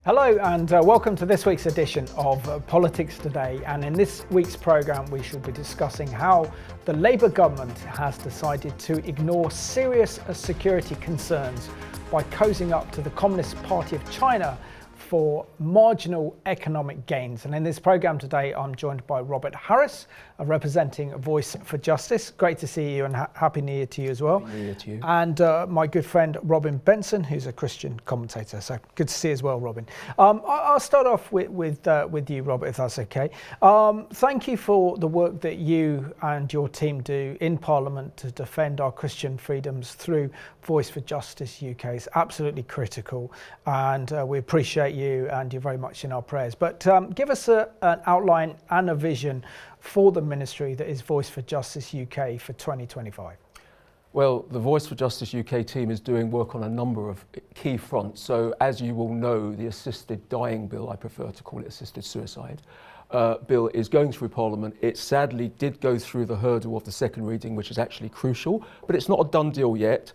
Hello and welcome to this week's edition of Politics Today, and in this week's programme we shall be discussing how the Labour government has decided to ignore serious security concerns by cozying up to the Communist Party of China for marginal economic gains. And in this programme today I'm joined by Robert Harris, representing Voice for Justice. Great to see you, and Happy New Year to you as well. Happy New Year to you. And my good friend Robin Benson, who's a Christian commentator. So good to see you as well, Robin. I'll start off with you, Robert, if that's okay. Thank you for the work that you and your team do in Parliament to defend our Christian freedoms through Voice for Justice UK. It's absolutely critical, and we appreciate you, and you're very much in our prayers. But give us an outline and a vision for the ministry that is Voice for Justice UK for 2025. Well, the Voice for Justice UK team is doing work on a number of key fronts. So as you will know, the assisted dying bill, I prefer to call it assisted suicide, bill is going through Parliament. It sadly did go through the hurdle of the second reading, which is actually crucial, but it's not a done deal yet.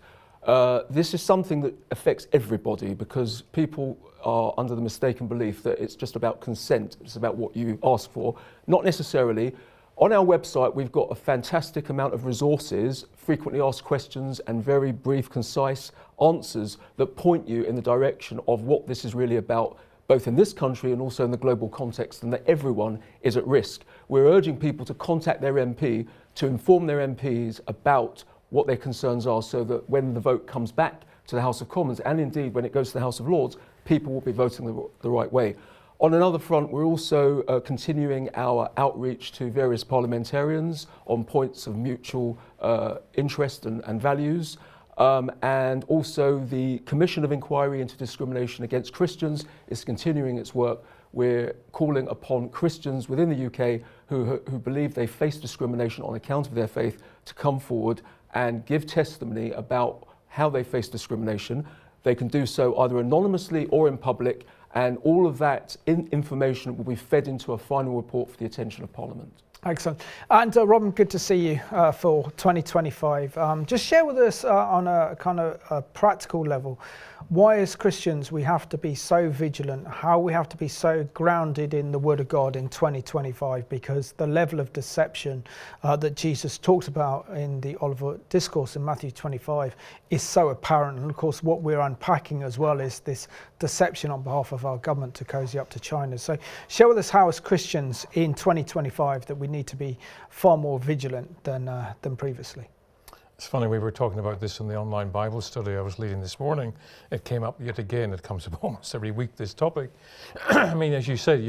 This is something that affects everybody, because people are under the mistaken belief that it's just about consent, it's about what you ask for. Not necessarily. On our website, we've got a fantastic amount of resources, frequently asked questions, and very brief, concise answers that point you in the direction of what this is really about, both in this country and also in the global context, and that everyone is at risk. We're urging people to contact their MP, to inform their MPs about what their concerns are, so that when the vote comes back to the House of Commons, and indeed when it goes to the House of Lords, people will be voting the right way. On another front, we're also continuing our outreach to various parliamentarians on points of mutual interest and values. And also the Commission of Inquiry into Discrimination Against Christians is continuing its work. We're calling upon Christians within the UK who believe they face discrimination on account of their faith to come forward and give testimony about how they face discrimination. They can do so either anonymously or in public, and all of that information will be fed into a final report for the attention of Parliament. Excellent. And Robin, good to see you for 2025. Just share with us on a kind of a practical level, why as Christians we have to be so vigilant, how we have to be so grounded in the Word of God in 2025, because the level of deception that Jesus talked about in the Olivet Discourse in Matthew 25 is so apparent. And of course what we're unpacking as well is this deception on behalf of our government to cozy up to China. So share with us how as Christians in 2025 that we need to be far more vigilant than previously. It's funny, we were talking about this in the online Bible study I was leading this morning. It came up yet again. It comes up almost every week, this topic. I mean, as you said,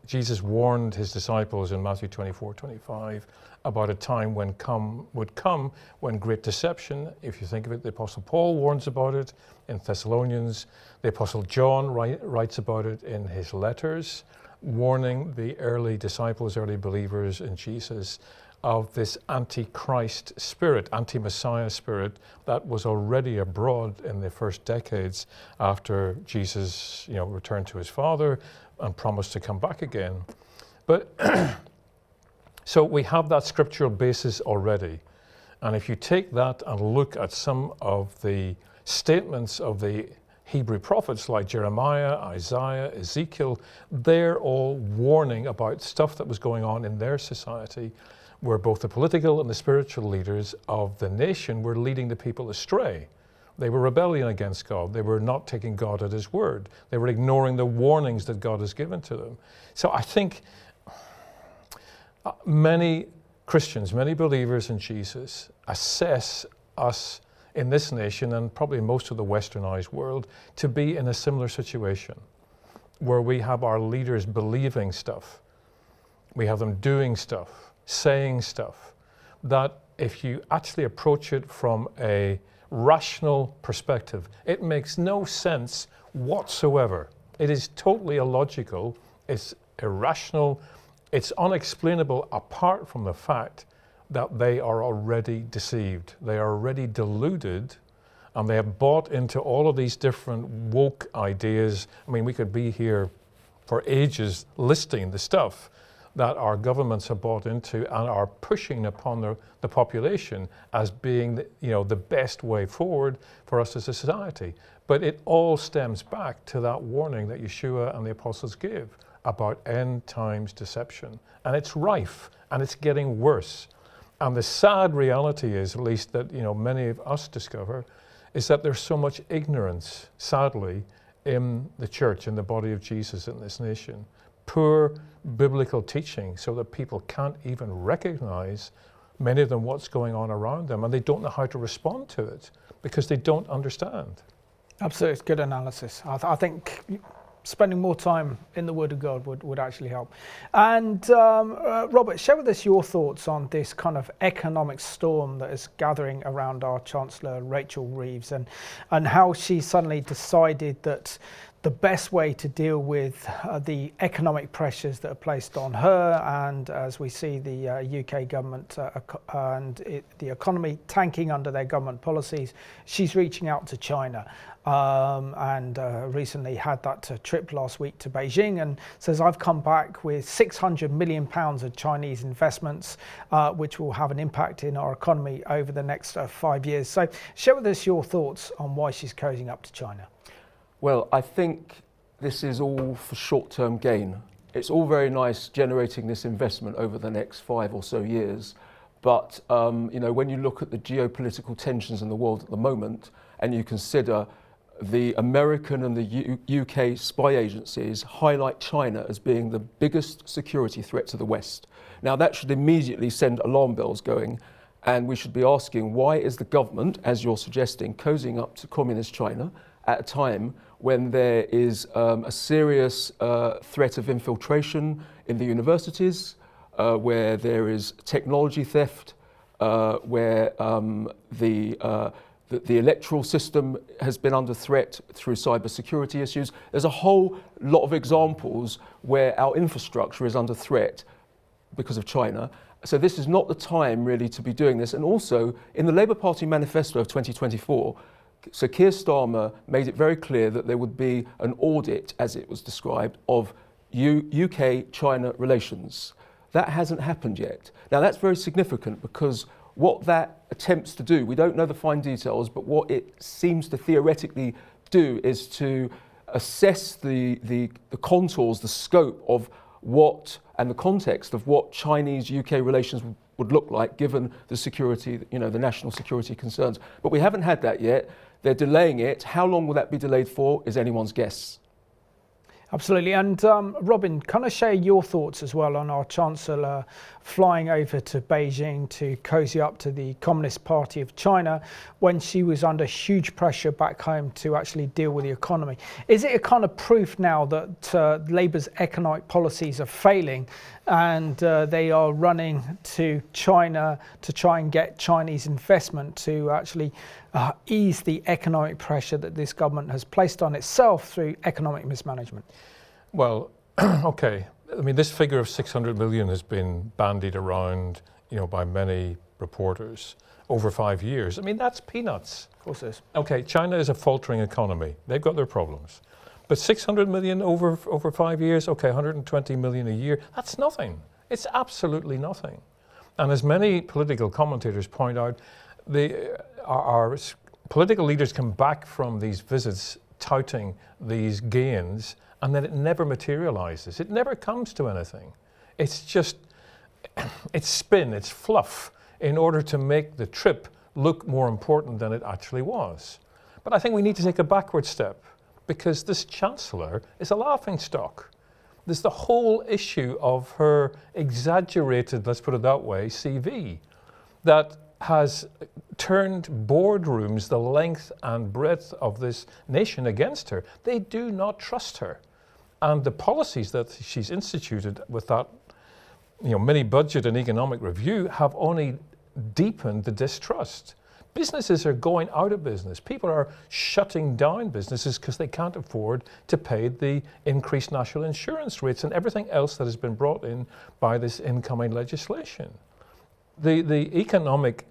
Jesus warned his disciples in Matthew 24:25 about a time would come when great deception, if you think of it, the Apostle Paul warns about it in Thessalonians. The Apostle John writes about it in his letters, warning the early disciples, early believers in Jesus of this anti-Christ spirit, anti-Messiah spirit that was already abroad in the first decades after Jesus, returned to his Father and promised to come back again. But so we have that scriptural basis already. And if you take that and look at some of the statements of the Hebrew prophets like Jeremiah, Isaiah, Ezekiel, they're all warning about stuff that was going on in their society, where both the political and the spiritual leaders of the nation were leading the people astray. They were rebelling against God. They were not taking God at his word. They were ignoring the warnings that God has given to them. So I think many Christians, many believers in Jesus assess us in this nation and probably most of the westernized world to be in a similar situation where we have our leaders believing stuff. We have them doing stuff, saying stuff that if you actually approach it from a rational perspective, it makes no sense whatsoever It is totally illogical, it's irrational, it's unexplainable apart from the fact that they are already deceived. They are already deluded, and they have bought into all of these different woke ideas. I mean, we could be here for ages listing the stuff that our governments have bought into and are pushing upon the population as being the best way forward for us as a society. But it all stems back to that warning that Yeshua and the apostles give about end times deception. And it's rife, and it's getting worse. And the sad reality is, at least that many of us discover, is that there's so much ignorance, sadly, in the church, in the body of Jesus in this nation. Poor biblical teaching, so that people can't even recognize, many of them, what's going on around them, and they don't know how to respond to it because they don't understand. Absolutely, it's good analysis. I think spending more time in the Word of God would actually help. And Robert, share with us your thoughts on this kind of economic storm that is gathering around our Chancellor, Rachel Reeves, and how she suddenly decided that the best way to deal with the economic pressures that are placed on her, and as we see the UK government the economy tanking under their government policies, she's reaching out to China. And recently had that trip last week to Beijing, and says, I've come back with £600 million of Chinese investments, which will have an impact in our economy over the next 5 years. So share with us your thoughts on why she's cozying up to China. Well, I think this is all for short-term gain. It's all very nice generating this investment over the next 5 or so years. But when you look at the geopolitical tensions in the world at the moment, and you consider the American and the UK spy agencies highlight China as being the biggest security threat to the West. Now that should immediately send alarm bells going, and we should be asking, why is the government, as you're suggesting, cozying up to communist China at a time when there is a serious threat of infiltration in the universities, where there is technology theft, where the electoral system has been under threat through cybersecurity issues. There's a whole lot of examples where our infrastructure is under threat because of China. So this is not the time really to be doing this. And also, in the Labour Party manifesto of 2024, Sir Keir Starmer made it very clear that there would be an audit, as it was described, of UK-China relations. That hasn't happened yet. Now that's very significant, because what that attempts to do, we don't know the fine details, but what it seems to theoretically do is to assess the contours, the scope of what, and the context of what Chinese-UK relations would look like given the security, the national security concerns. But we haven't had that yet. They're delaying it. How long will that be delayed for is anyone's guess. Absolutely. And Robin, kind of share your thoughts as well on our Chancellor flying over to Beijing to cozy up to the Communist Party of China when she was under huge pressure back home to actually deal with the economy. Is it a kind of proof now that Labour's economic policies are failing, and they are running to China to try and get Chinese investment to actually ease the economic pressure that this government has placed on itself through economic mismanagement? Well, okay. I mean, this figure of 600 million has been bandied around, by many reporters over 5 years. I mean, that's peanuts. Of course it is. Okay, China is a faltering economy. They've got their problems. But 600 million over 5 years, okay, 120 million a year, that's nothing. It's absolutely nothing. And as many political commentators point out, our political leaders come back from these visits touting these gains, and then it never materializes. It never comes to anything. It's just, it's spin, it's fluff, in order to make the trip look more important than it actually was. But I think we need to take a backward step, because this Chancellor is a laughingstock. There's the whole issue of her exaggerated, let's put it that way, CV, that has turned boardrooms the length and breadth of this nation against her. They do not trust her. And the policies that she's instituted with that mini budget and economic review have only deepened the distrust, Businesses are going out of business. People are shutting down businesses because they can't afford to pay the increased national insurance rates and everything else that has been brought in by this incoming legislation. The economic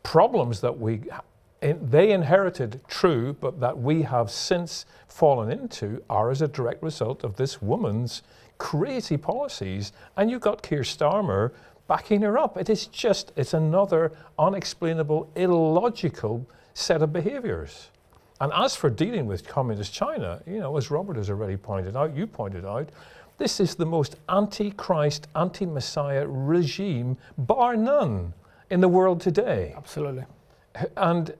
problems that they inherited, true, but that we have since fallen into are as a direct result of this woman's crazy policies. And you've got Keir Starmer backing her up. It's another unexplainable, illogical set of behaviours. And as for dealing with communist China, as Robert has already pointed out, you pointed out, this is the most anti-Christ, anti-Messiah regime, bar none, in the world today. Absolutely. And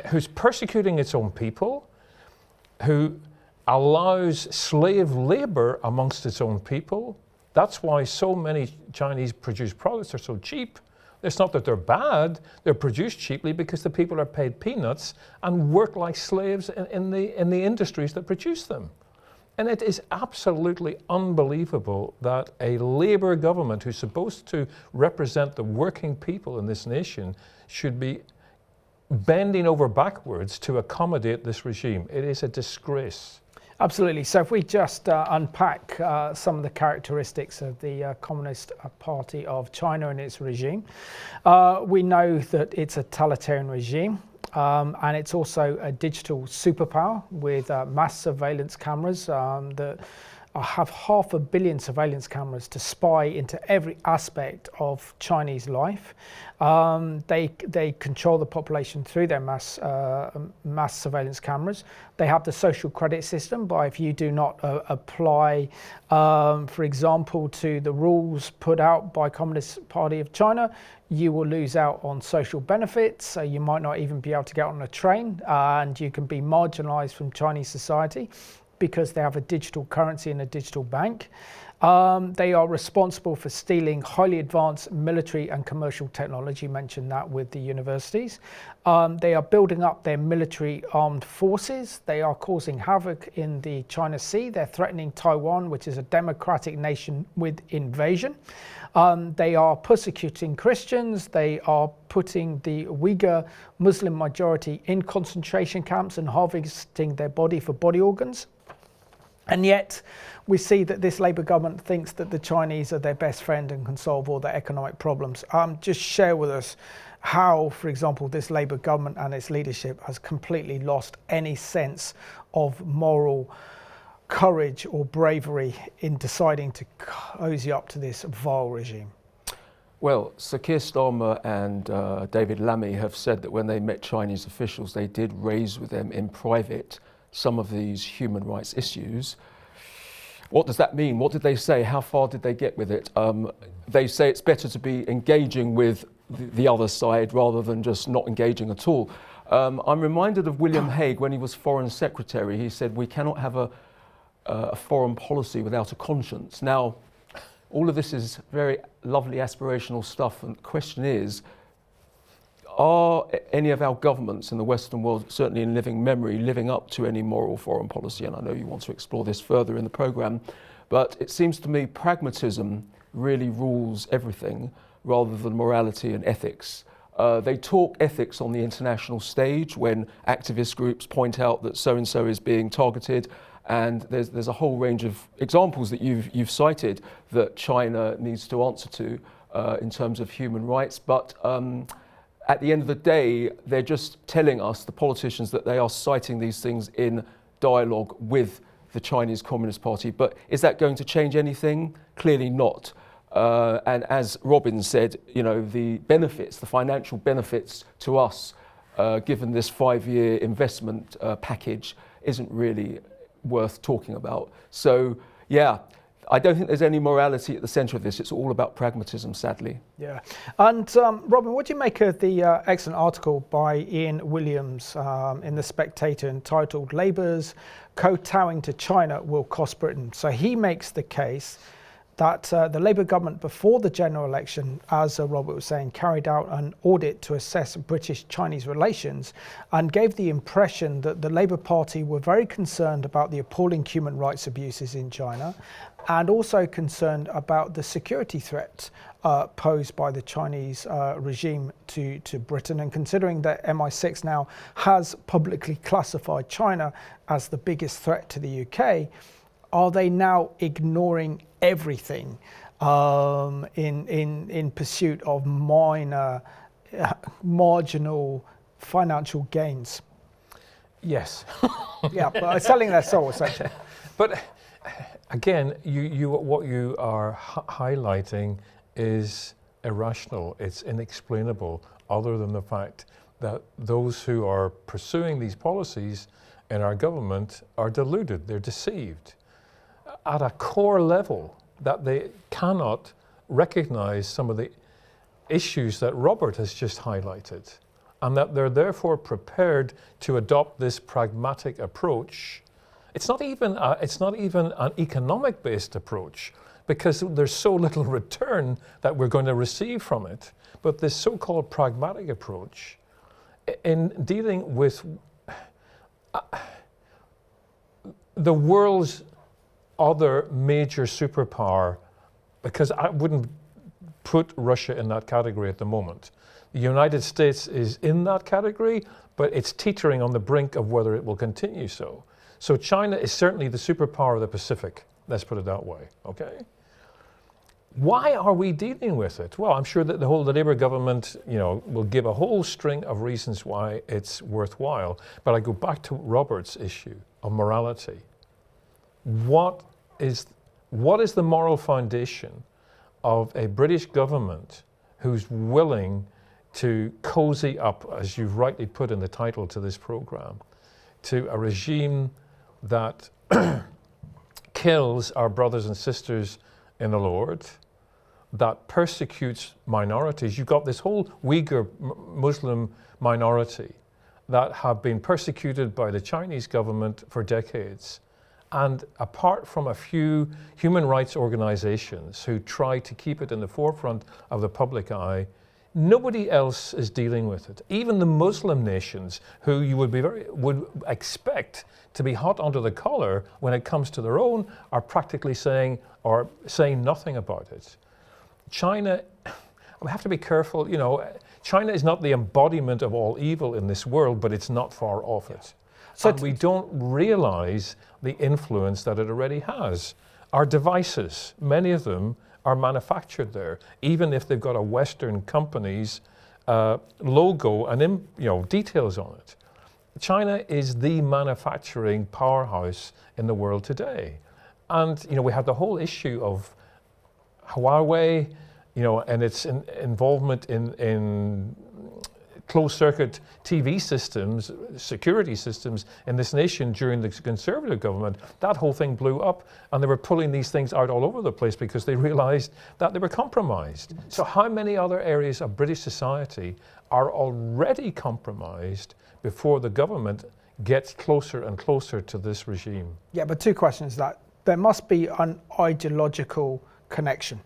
who's persecuting its own people, who allows slave labour amongst its own people. That's why so many Chinese produced products are so cheap. It's not that they're bad, they're produced cheaply because the people are paid peanuts and work like slaves in the industries that produce them. And it is absolutely unbelievable that a Labour government who's supposed to represent the working people in this nation should be bending over backwards to accommodate this regime. It is a disgrace. Absolutely. So if we just unpack some of the characteristics of the Communist Party of China and its regime, we know that it's a totalitarian regime. And it's also a digital superpower with mass surveillance cameras that have 500 million surveillance cameras to spy into every aspect of Chinese life. They control the population through their mass surveillance cameras. They have the social credit system by if you do not apply, for example, to the rules put out by Communist Party of China, you will lose out on social benefits. So you might not even be able to get on a train, and you can be marginalized from Chinese society because they have a digital currency and a digital bank. They are responsible for stealing highly advanced military and commercial technology, mentioned that with the universities. They are building up their military armed forces. They are causing havoc in the China Sea. They're threatening Taiwan, which is a democratic nation, with invasion. They are persecuting Christians. They are putting the Uighur Muslim majority in concentration camps and harvesting their body for body organs. And yet we see that this Labour government thinks that the Chinese are their best friend and can solve all their economic problems. Just share with us how, for example, this Labour government and its leadership has completely lost any sense of moral courage or bravery in deciding to cozy up to this vile regime. Well, Sir Keir Starmer and David Lammy have said that when they met Chinese officials, they did raise with them in private some of these human rights issues. What does that mean? What did they say? How far did they get with it? They say it's better to be engaging with the other side rather than just not engaging at all. I'm reminded of William Hague when he was Foreign Secretary. He said, we cannot have a foreign policy without a conscience. Now, all of this is very lovely aspirational stuff, and the question is, are any of our governments in the Western world, certainly in living memory, living up to any moral foreign policy? And I know you want to explore this further in the programme, but it seems to me pragmatism really rules everything rather than morality and ethics. They talk ethics on the international stage when activist groups point out that so-and-so is being targeted, and there's a whole range of examples that you've cited that China needs to answer to in terms of human rights, but at the end of the day, they're just telling us, the politicians, that they are citing these things in dialogue with the Chinese Communist Party. But is that going to change anything? Clearly not. And as Robin said, the benefits, the financial benefits to us, given this 5-year investment package, isn't really worth talking about. So, yeah, I don't think there's any morality at the centre of this. It's all about pragmatism, sadly. Yeah. And Robin, what do you make of the excellent article by Ian Williams in The Spectator entitled "Labour's Kowtowing to China Will Cost Britain"? So he makes the case that the Labour government before the general election, as Robert was saying, carried out an audit to assess British-Chinese relations and gave the impression that the Labour Party were very concerned about the appalling human rights abuses in China and also concerned about the security threat posed by the Chinese regime to Britain. And considering that MI6 now has publicly classified China as the biggest threat to the UK, are they now ignoring everything in pursuit of marginal financial gains? Yes. Yeah, but selling their soul essentially. But again, what you are highlighting is irrational. It's inexplainable, other than the fact that those who are pursuing these policies in our government are deluded, they're deceived at a core level, that they cannot recognize some of the issues that Robert has just highlighted, and that they're therefore prepared to adopt this pragmatic approach. It's not even an economic-based approach, because there's so little return that we're going to receive from it. But this so-called pragmatic approach in dealing with the world's other major superpower, because I wouldn't put Russia in that category at the moment. The United States is in that category, but it's teetering on the brink of whether it will continue so. So China is certainly the superpower of the Pacific. Let's put it that way, okay? Why are we dealing with it? Well, I'm sure that the Labour government, will give a whole string of reasons why it's worthwhile. But I go back to Robert's issue of morality. What is the moral foundation of a British government who's willing to cozy up, as you've rightly put in the title to this program, to a regime that kills our brothers and sisters in the Lord, that persecutes minorities? You've got this whole Uighur Muslim minority that have been persecuted by the Chinese government for decades. And apart from a few human rights organizations who try to keep it in the forefront of the public eye, nobody else is dealing with it. Even the Muslim nations, who you would expect to be hot under the collar when it comes to their own, are practically saying nothing about it. China, we have to be careful, China is not the embodiment of all evil in this world, but it's not far off it. So we don't realize the influence that it already has. Our devices, many of them are manufactured there, even if they've got a Western company's logo and details on it. China is the manufacturing powerhouse in the world today. And we have the whole issue of Huawei, and its involvement in closed-circuit TV systems, security systems in this nation during the Conservative government. That whole thing blew up, and they were pulling these things out all over the place because they realized that they were compromised. So how many other areas of British society are already compromised before the government gets closer and closer to this regime? Yeah, but two questions. That there must be an ideological connection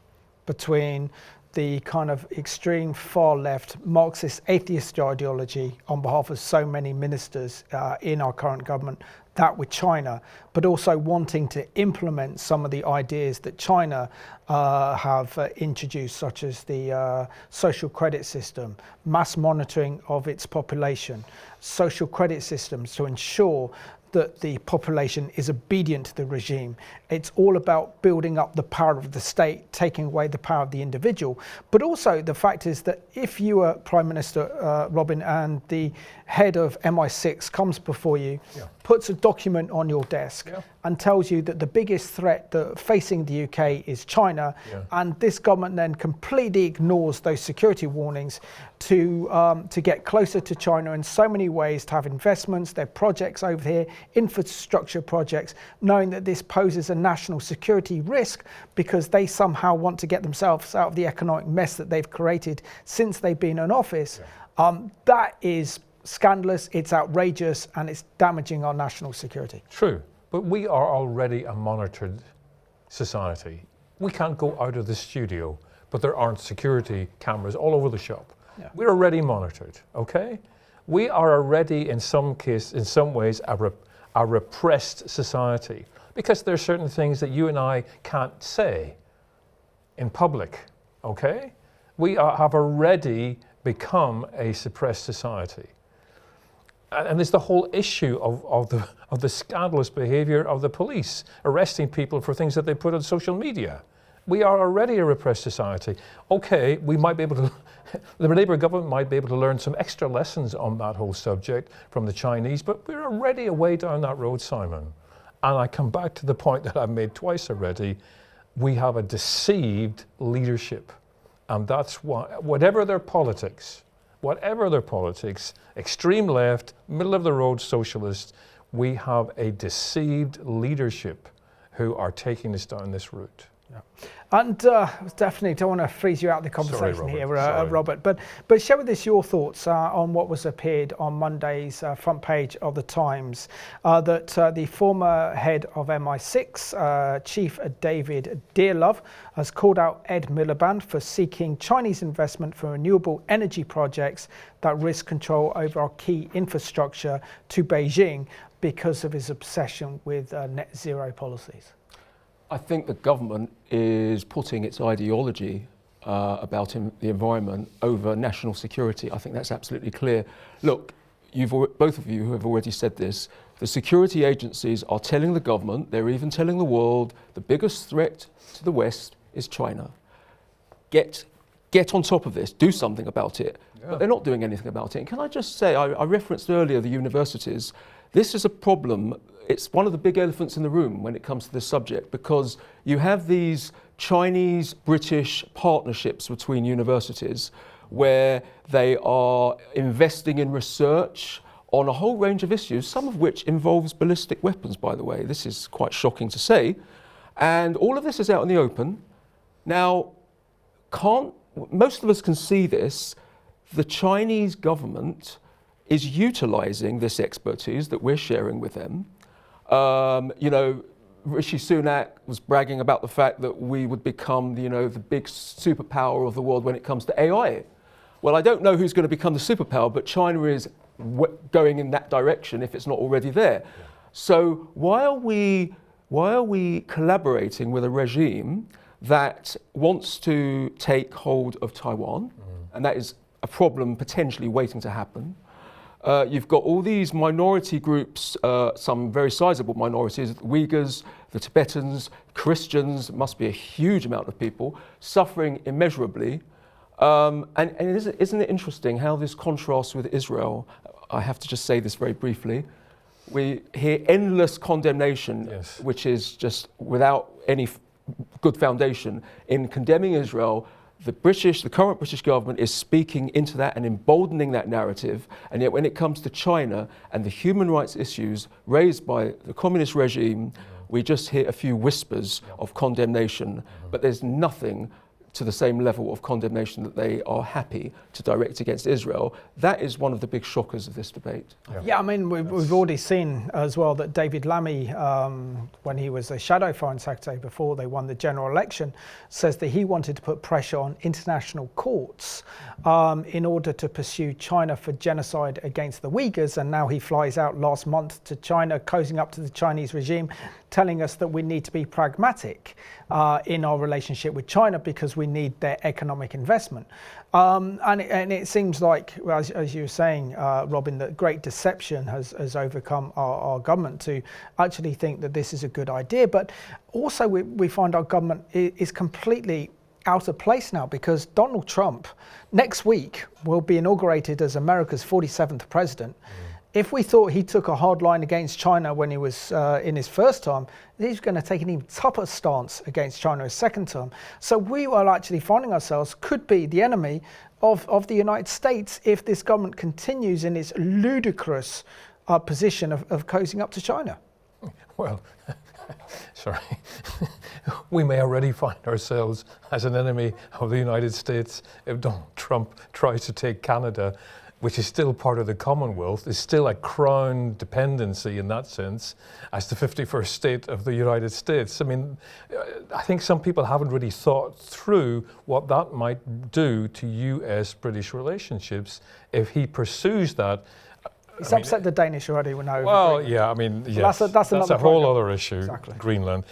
between the kind of extreme far left Marxist atheist ideology on behalf of so many ministers in our current government, that with China, but also wanting to implement some of the ideas that China have introduced, such as the social credit system, mass monitoring of its population, social credit systems to ensure that the population is obedient to the regime. It's all about building up the power of the state, taking away the power of the individual. But also the fact is that if you are Prime Minister, Robin, and the head of MI6 comes before you, puts a document on your desk and tells you that the biggest threat facing the UK is China, and this government then completely ignores those security warnings to get closer to China in so many ways, to have investments, their projects over here, infrastructure projects, knowing that this poses a national security risk because they somehow want to get themselves out of the economic mess that they've created since they've been in office. That is scandalous, it's outrageous, and it's damaging our national security. True, but we are already a monitored society. We can't go out of the studio, but there aren't security cameras all over the shop. Yeah. We're already monitored, okay? We are already, in some ways, a repressed society, because there are certain things that you and I can't say in public, okay? We have already become a suppressed society. And there's the whole issue of the scandalous behavior of the police, arresting people for things that they put on social media. We are already a repressed society. Okay, we might be able to, the Labour government might be able to learn some extra lessons on that whole subject from the Chinese, but we're already a way down that road, Simon. And I come back to the point that I've made twice already. We have a deceived leadership. And that's why, whatever their politics, extreme left, middle of the road socialists, we have a deceived leadership who are taking us down this route. Yeah. And definitely don't want to freeze you out of the conversation here, Robert. But share with us your thoughts on what was appeared on Monday's front page of the Times, that the former head of MI6, Chief David Dearlove, has called out Ed Miliband for seeking Chinese investment for renewable energy projects that risk control over our key infrastructure to Beijing because of his obsession with net zero policies. I think the government is putting its ideology about the environment over national security. I think that's absolutely clear. Look, both of you have already said this. The security agencies are telling the government, they're even telling the world, the biggest threat to the West is China. Get on top of this, do something about it. Yeah. But they're not doing anything about it. And can I just say, I referenced earlier the universities. This is a problem. It's one of the big elephants in the room when it comes to this subject, because you have these Chinese-British partnerships between universities where they are investing in research on a whole range of issues, some of which involves ballistic weapons, by the way. This is quite shocking to say. And all of this is out in the open. Now, most of us can see this. The Chinese government is utilizing this expertise that we're sharing with them. Rishi Sunak was bragging about the fact that we would become, the big superpower of the world when it comes to AI. Well, I don't know who's going to become the superpower, but China is going in that direction if it's not already there. Yeah. So why are we collaborating with a regime that wants to take hold of Taiwan? And that is a problem potentially waiting to happen. You've got all these minority groups, some very sizable minorities, the Uighurs, the Tibetans, Christians, must be a huge amount of people, suffering immeasurably. And isn't it interesting how this contrasts with Israel? I have to just say this very briefly. We hear endless condemnation, yes, which is just without any good foundation in condemning Israel. The current British government is speaking into that and emboldening that narrative. And yet when it comes to China and the human rights issues raised by the communist regime, we just hear a few whispers of condemnation, but there's nothing to the same level of condemnation that they are happy to direct against Israel. That is one of the big shockers of this debate. Yeah, I mean, we've already seen as well that David Lammy, when he was a shadow foreign secretary before they won the general election, says that he wanted to put pressure on international courts in order to pursue China for genocide against the Uighurs. And now he flies out last month to China, cozying up to the Chinese regime, telling us that we need to be pragmatic in our relationship with China because we need their economic investment. And it seems like, as you were saying, Robin, that great deception has overcome our government to actually think that this is a good idea. But also we find our government is completely out of place now, because Donald Trump next week will be inaugurated as America's 47th president. If we thought he took a hard line against China when he was in his first term, he's going to take an even tougher stance against China his second term. So we are actually finding ourselves, could be the enemy of the United States if this government continues in its ludicrous position of cozying up to China. Well, sorry, we may already find ourselves as an enemy of the United States if Donald Trump tries to take Canada. which is still part of the Commonwealth, is still a crown dependency in that sense as the 51st state of the United States. I mean, I think some people haven't really thought through what that might do to US-British relationships if he pursues that. It's upset the Danish already. We know. Well, yeah, I mean, yes, that's a whole other issue, exactly. Greenland.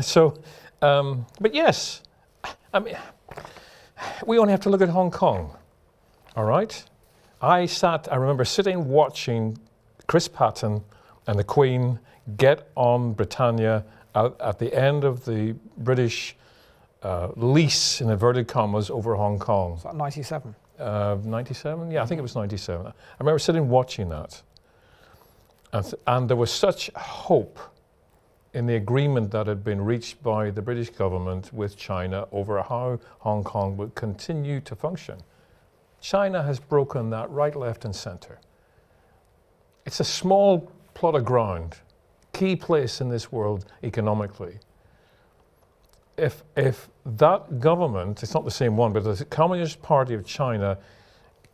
So, but yes, I mean, we only have to look at Hong Kong, all right? I remember sitting watching Chris Patten and the Queen get on Britannia at the end of the British lease, in inverted commas, over Hong Kong. Is that 97? 97? Yeah, I think it was 97. I remember sitting watching that. And there was such hope in the agreement that had been reached by the British government with China over how Hong Kong would continue to function. China has broken that right, left, and center. It's a small plot of ground, key place in this world economically. If that government, it's not the same one, but the Communist Party of China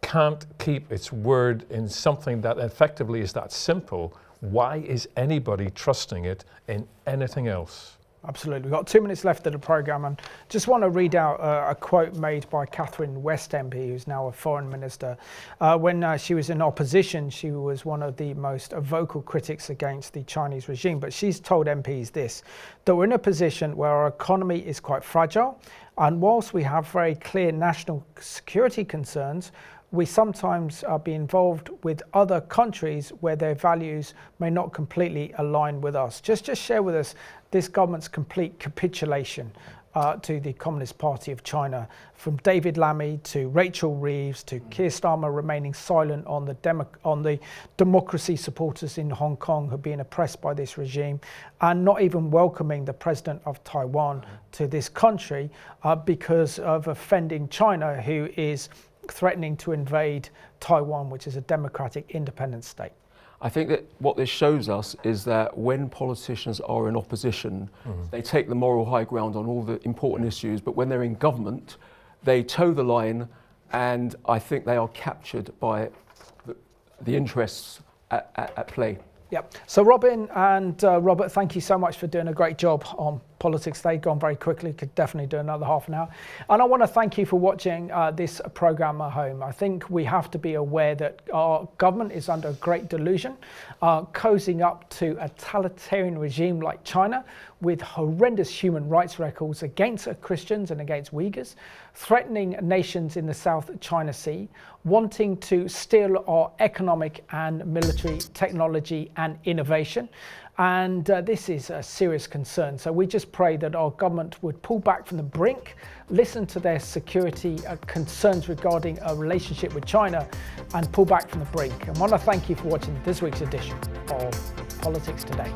can't keep its word in something that effectively is that simple, why is anybody trusting it in anything else? Absolutely. We've got 2 minutes left of the programme, and just want to read out a quote made by Catherine West MP, who's now a foreign minister. When she was in opposition, she was one of the most vocal critics against the Chinese regime. But she's told MPs this, that we're in a position where our economy is quite fragile, and whilst we have very clear national security concerns, we sometimes be involved with other countries where their values may not completely align with us. Just share with us this government's complete capitulation to the Communist Party of China, from David Lammy to Rachel Reeves to Keir Starmer remaining silent on the democracy supporters in Hong Kong who are being oppressed by this regime, and not even welcoming the president of Taiwan to this country because of offending China, who is threatening to invade Taiwan, which is a democratic independent state. I think that what this shows us is that when politicians are in opposition, they take the moral high ground on all the important issues, but when they're in government, they toe the line, and I think they are captured by the interests at play. Yep. So Robin and Robert, thank you so much for doing a great job on Politics Today. Gone very quickly, could definitely do another half an hour. And I want to thank you for watching this programme at home. I think we have to be aware that our government is under great delusion, cozying up to a totalitarian regime like China, with horrendous human rights records against Christians and against Uighurs, threatening nations in the South China Sea, wanting to steal our economic and military technology and innovation. And this is a serious concern. So we just pray that our government would pull back from the brink, listen to their security concerns regarding a relationship with China, and pull back from the brink. And I want to thank you for watching this week's edition of Politics Today.